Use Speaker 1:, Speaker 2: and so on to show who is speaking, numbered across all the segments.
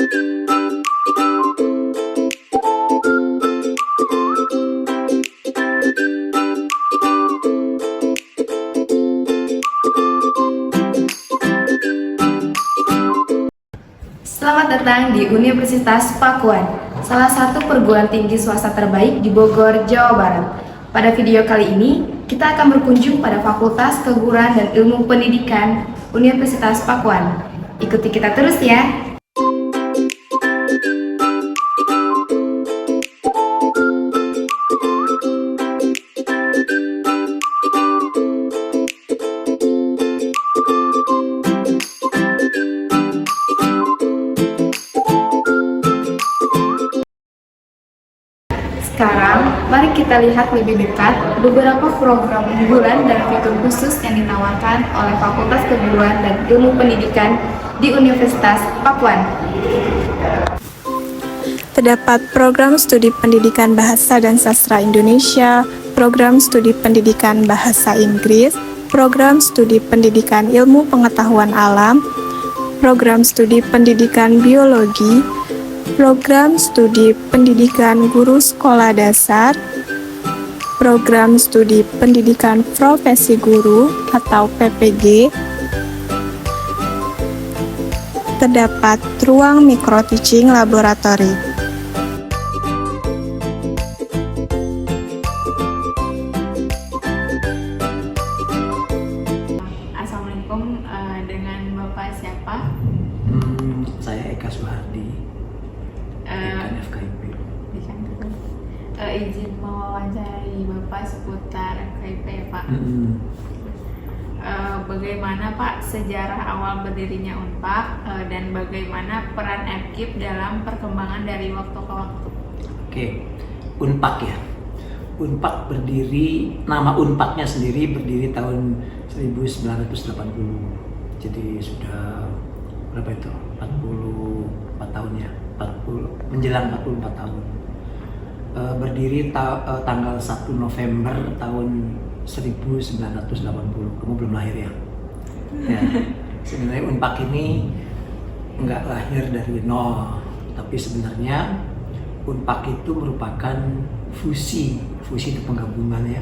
Speaker 1: Selamat datang di Universitas Pakuan, salah satu perguruan tinggi swasta terbaik di Bogor, Jawa Barat. Pada video kali ini, kita akan berkunjung pada Fakultas Keguruan dan Ilmu Pendidikan Universitas Pakuan. Ikuti kita terus ya! Sekarang, mari kita lihat lebih dekat beberapa program unggulan dan fitur khusus yang ditawarkan oleh Fakultas Keguruan dan Ilmu Pendidikan di Universitas Pakuan.
Speaker 2: Terdapat program studi pendidikan Bahasa dan Sastra Indonesia, program studi pendidikan Bahasa Inggris, program studi pendidikan Ilmu Pengetahuan Alam, program studi pendidikan Biologi, program studi pendidikan guru sekolah dasar, program studi pendidikan profesi guru atau PPG, terdapat ruang micro teaching laboratory.
Speaker 1: Assalamualaikum, dengan Bapak siapa?
Speaker 3: Saya Eka Suhardi, dekan FKIP.
Speaker 1: Izin mewawancari Bapak seputar FKIP ya Pak. Bagaimana Pak sejarah awal berdirinya UNPAK dan bagaimana peran FKIP dalam perkembangan dari waktu ke waktu?
Speaker 3: Oke, UNPAK ya. UNPAK berdiri, nama UNPAKnya sendiri berdiri tahun 1980. Jadi sudah berapa itu? 44 tahun ya. 40 menjelang 44 tahun. Berdiri tanggal 1 November tahun 1980. Kamu belum lahir ya? Ya. Sebenarnya UNPAK ini nggak lahir dari nol, tapi sebenarnya UNPAK itu merupakan fusi itu penggabungan ya,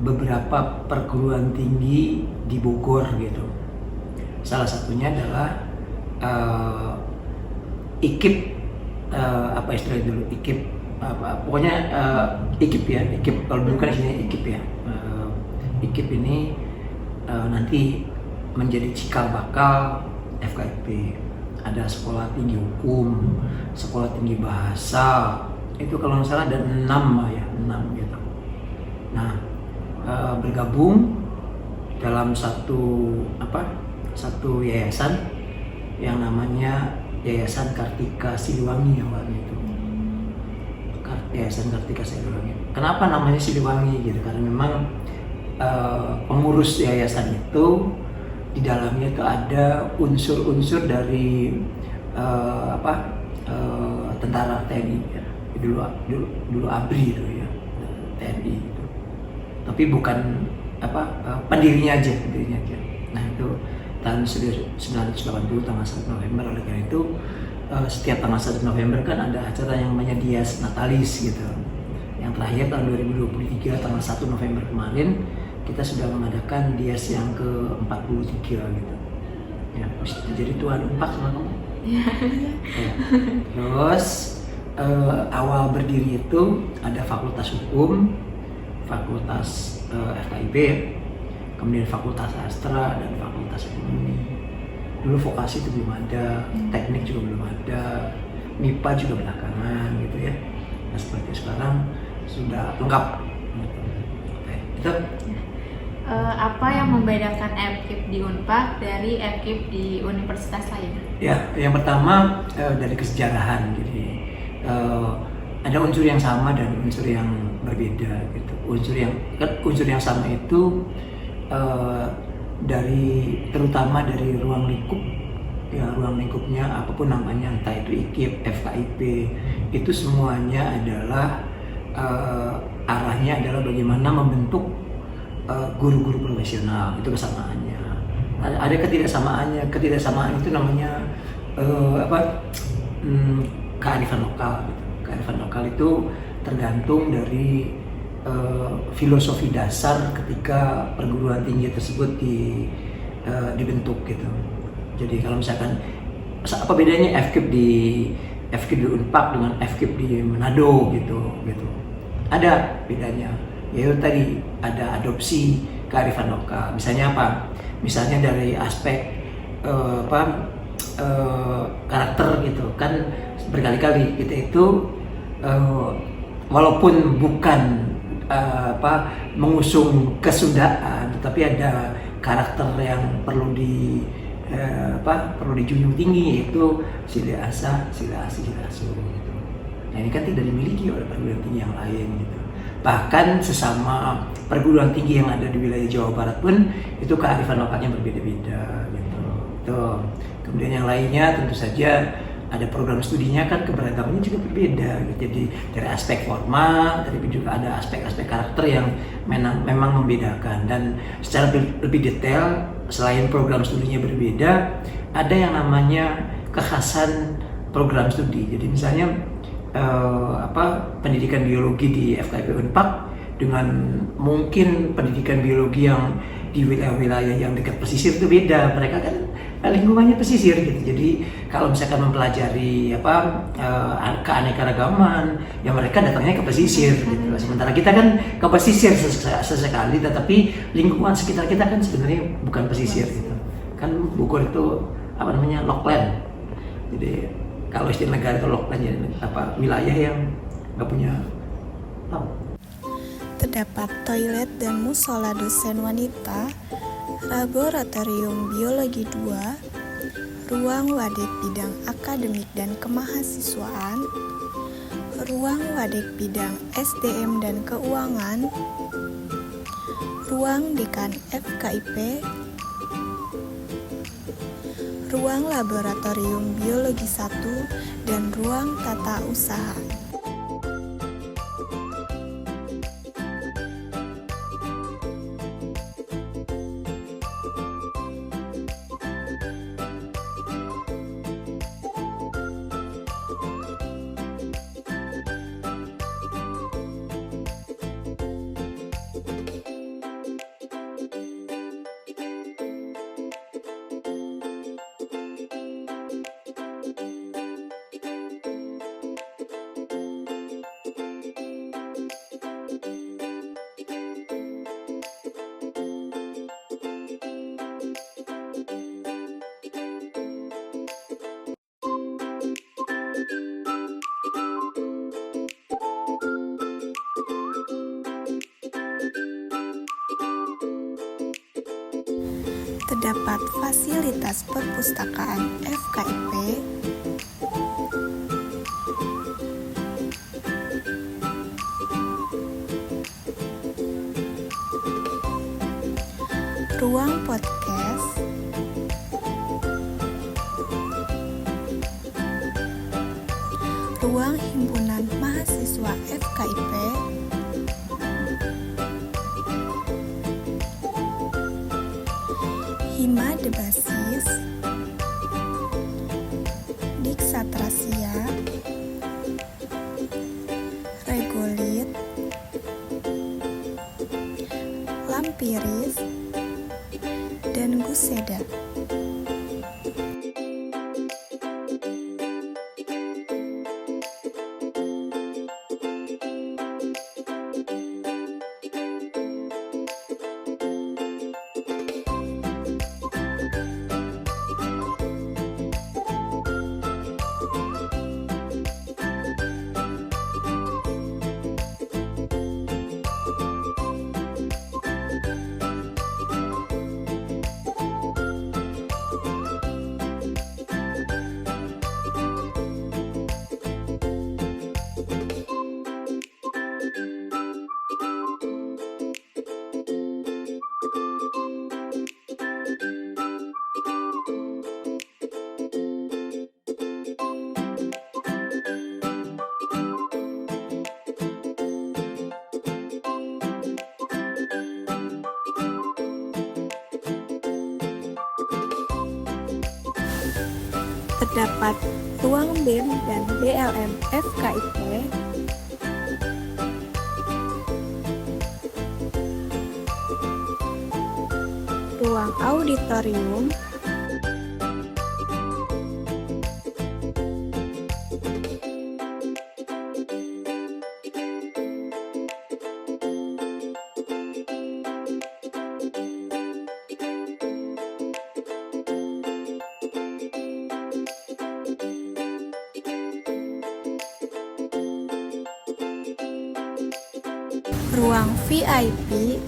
Speaker 3: beberapa perguruan tinggi di Bogor gitu. Salah satunya adalah IKIP, apa istilahnya dulu, IKIP pokoknya IKIP ya, IKIP kalau dulu kan isinya IKIP ya. IKIP ini nanti menjadi cikal bakal FKIP. Ada sekolah tinggi hukum, sekolah tinggi bahasa, itu kalau nggak salah ada 6 gitu. Nah, bergabung dalam satu yayasan yang namanya Yayasan Kartika Siliwangi awalnya itu. Yayasan Kartika Siliwangi. Kenapa namanya Siliwangi gitu? Karena memang pengurus yayasan itu di dalamnya itu ada unsur-unsur dari tentara TNI ya. Dulu ABRI itu ya, TNI itu. Tapi bukan pendirinya aja. Nah itu tahun 1980 tanggal 1 November. Oleh karena itu setiap tanggal 1 November kan ada acara yang namanya Dies Natalis gitu. Yang terakhir tahun 2023 tanggal 1 November kemarin kita sudah mengadakan Dies yang ke-43 gitu. Ya, jadi tuan UNPAK sama kamu. Ya. Terus awal berdiri itu ada Fakultas Hukum, Fakultas FKIP, kemudian Fakultas Sastra dan Fakultas Ekonomi. Dulu vokasi itu belum ada, teknik juga belum ada, MIPA juga belakangan gitu ya. Nah seperti sekarang sudah lengkap. Oke, itu.
Speaker 1: Apa yang membedakan FKIP di UNPAK dari FKIP di universitas lain?
Speaker 3: Ya, yang pertama dari kesejarahan. Jadi ada unsur yang sama dan unsur yang berbeda gitu. Unsur yang sama itu terutama dari ruang lingkup ya, ruang lingkupnya apapun namanya, entah itu IKIP, FKIP, itu semuanya adalah arahnya adalah bagaimana membentuk guru-guru profesional, itu kesamaannya. ada ketidaksamaan itu namanya kearifan lokal gitu. Kearifan lokal itu tergantung dari filosofi dasar ketika perguruan tinggi tersebut dibentuk gitu. Jadi kalau misalkan apa bedanya FKIP di Unpad dengan FKIP di Manado gitu. Ada bedanya. Yaitu tadi ada adopsi kearifan lokal. Misalnya apa? Misalnya dari aspek karakter gitu kan, berkali-kali kita itu walaupun bukan mengusung kesundaan, tetapi ada karakter yang perlu dijunjung tinggi, yaitu sila asa, sila asuh gitu. Nah ini kan tidak dimiliki oleh perguruan tinggi yang lain gitu. Bahkan sesama perguruan tinggi yang ada di wilayah Jawa Barat pun itu kearifan lokalnya berbeda-beda gitu. Tuh. Kemudian yang lainnya tentu saja ada program studinya kan keberagamannya juga berbeda gitu. Jadi dari aspek formal, tapi juga ada aspek-aspek karakter yang memang membedakan. Dan secara lebih detail, selain program studinya berbeda, ada yang namanya kekhasan program studi. Jadi misalnya pendidikan biologi di FKIP Unpad dengan mungkin pendidikan biologi yang di wilayah-wilayah yang dekat pesisir itu beda. Mereka kan lingkungannya pesisir gitu. Jadi kalau misalkan mempelajari keanekaragaman, ya mereka datangnya ke pesisir gitu. Sementara kita kan ke pesisir sesekali, tetapi lingkungan sekitar kita kan sebenarnya bukan pesisir gitu. Kan Bogor itu lockland. Jadi kalau istilah negara itu lockland, ya wilayah yang nggak punya laut.
Speaker 2: Terdapat toilet dan musola dosen wanita, laboratorium biologi 2, ruang wadek bidang akademik dan kemahasiswaan, ruang wadek bidang SDM dan keuangan, ruang dekan FKIP, ruang laboratorium biologi 1, dan ruang tata usaha. Terdapat fasilitas perpustakaan FKIP, ruang podcast, ruang himpunan mahasiswa FKIP, Hima Debasis, Diksatrasia, Regolit, Lampiris, dan Guseda. terdapat ruang BEM dan BLM FKIP, ruang auditorium, ruang VIP,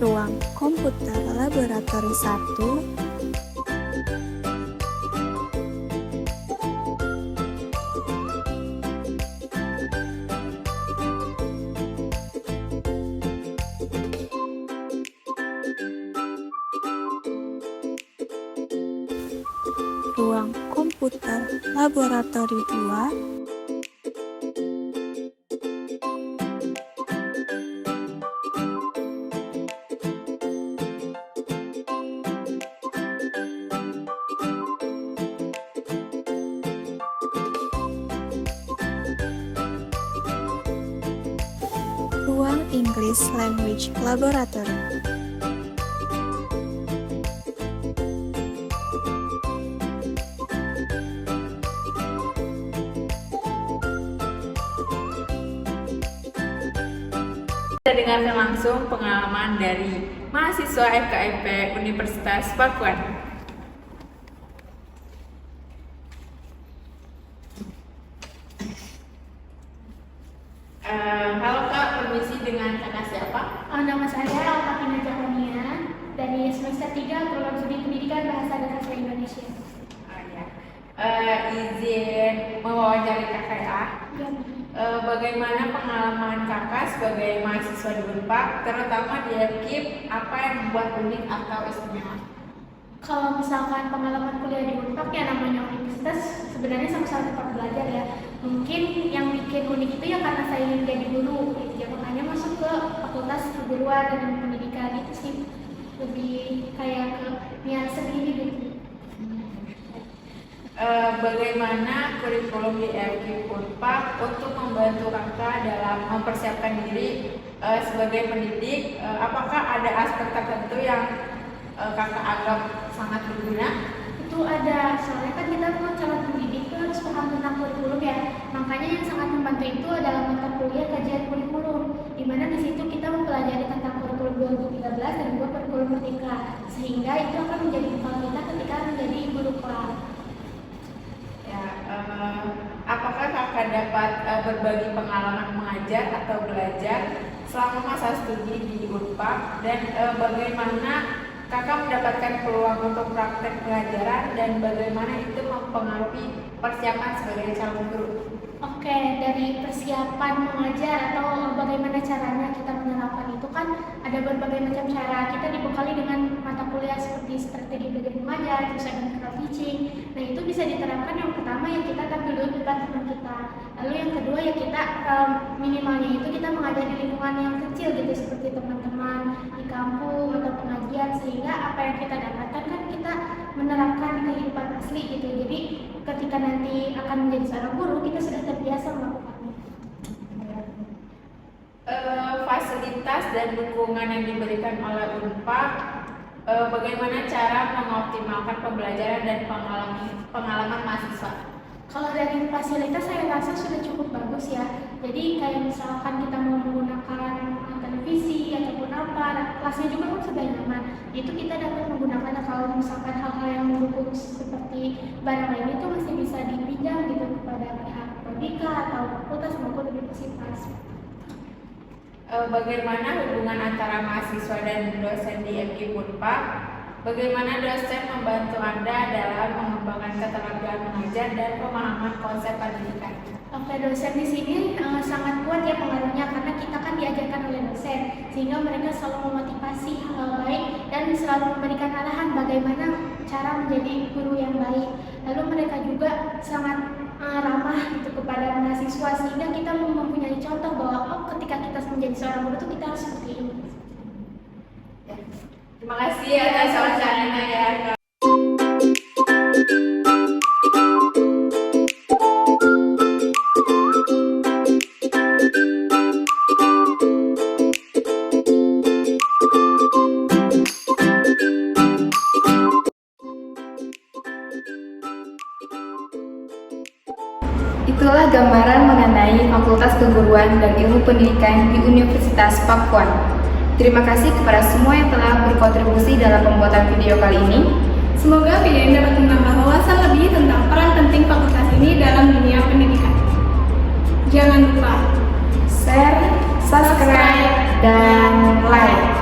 Speaker 2: ruang komputer laboratori 1, ruang komputer laboratori 2, ruang English Language Laboratory.
Speaker 4: Kita dengarkan langsung pengalaman dari mahasiswa FKIP Universitas Pakuan. Halo Kak, permisi, dengan kakak siapa?
Speaker 5: Nama saya Alpakina Jahwania dari semester 3 program studi pendidikan bahasa dan sastra Indonesia.
Speaker 4: Izin mewawancari kakak ya. Bagaimana pengalaman kakak sebagai mahasiswa di Unpad, terutama di FKIP, apa yang membuat unik atau istimewa?
Speaker 5: Kalau misalkan pengalaman kuliah di Unpad ya namanya universitas, sebenarnya sama-sama tempat belajar ya. Mungkin yang bikin unik itu ya karena saya ingin jadi guru, gitu ya, makanya masuk ke fakultas keguruan dan pendidikan itu sih lebih kayak ke niat sendiri gitu.
Speaker 4: Bagaimana kurikulum di FKIP Unpad untuk membantu kakak dalam mempersiapkan diri sebagai pendidik? Apakah ada aspek tertentu yang kakak anggap sangat berguna?
Speaker 5: Itu ada, soalnya kan kita mau calon pendidik itu harus paham tentang kurikulum ya. Makanya yang sangat membantu itu adalah mata kuliah kajian kurikulum, di mana di situ kita mempelajari tentang kurikulum 2013 dan juga kurikulum Merdeka, sehingga itu akan menjadi bekal kita ketika menjadi guru kelas.
Speaker 4: Apakah kakak dapat berbagi pengalaman mengajar atau belajar selama masa studi di Unpad, dan bagaimana kakak mendapatkan peluang untuk praktek pengajaran dan bagaimana itu mempengaruhi persiapan sebagai calon guru?
Speaker 5: Oke, dari persiapan mengajar atau bagaimana caranya kita menerapkan itu kan ada berbagai macam cara. Kita dibekali dengan mata kuliah seperti strategi belajar mengajar, terus ada critical teaching. Nah itu bisa diterapkan, yang pertama ya kita tampil dulu depan teman kita. Lalu yang kedua ya kita minimalnya itu kita mengajar di lingkungan yang kecil gitu, seperti teman-teman di kampung atau pengajian, sehingga apa yang kita dapatkan kan kita menerapkan di kehidupan asli gitu. Jadi ketika nanti akan menjadi seorang guru kita sudah terbiasa melakukannya.
Speaker 4: Fasilitas dan dukungan yang diberikan oleh Unpad, bagaimana cara mengoptimalkan pembelajaran dan pengalaman mahasiswa?
Speaker 5: Kalau dari fasilitas saya rasa sudah cukup bagus ya. Jadi kayak misalkan kita mau menggunakan televisi ataupun apa, kelasnya juga kan sudah nyaman. Itu kita dapat menggunakan, kalau misalkan hal-hal yang mendukung seperti barang lain itu masih bisa dipinjam gitu kepada pihak Prodika atau fakultas maupun universitas.
Speaker 4: Bagaimana hubungan antara mahasiswa dan dosen di FKIP Unpad? Bagaimana dosen membantu Anda dalam mengembangkan keterampilan mengajar dan pemahaman konsep pendidikan?
Speaker 5: Oke, dosen di sini sangat kuat ya pengaruhnya, karena kita kan diajarkan oleh dosen, sehingga mereka selalu memotivasi hal baik dan selalu memberikan arahan bagaimana cara menjadi guru yang baik. Lalu mereka juga sangat ramah gitu kepada mahasiswa, sehingga kita mempunyai bahwa ketika kita menjadi seorang guru tuh kita harus seperti ini.
Speaker 4: Terima kasih atas wawancaranya ya.
Speaker 1: Itulah gambaran mengenai Fakultas Keguruan dan Ilmu Pendidikan di Universitas Pakuan. Terima kasih kepada semua yang telah berkontribusi dalam pembuatan video kali ini.
Speaker 2: Semoga video ini dapat menambah wawasan lebih tentang peran penting fakultas ini dalam dunia pendidikan. Jangan lupa
Speaker 1: Share, subscribe, dan like.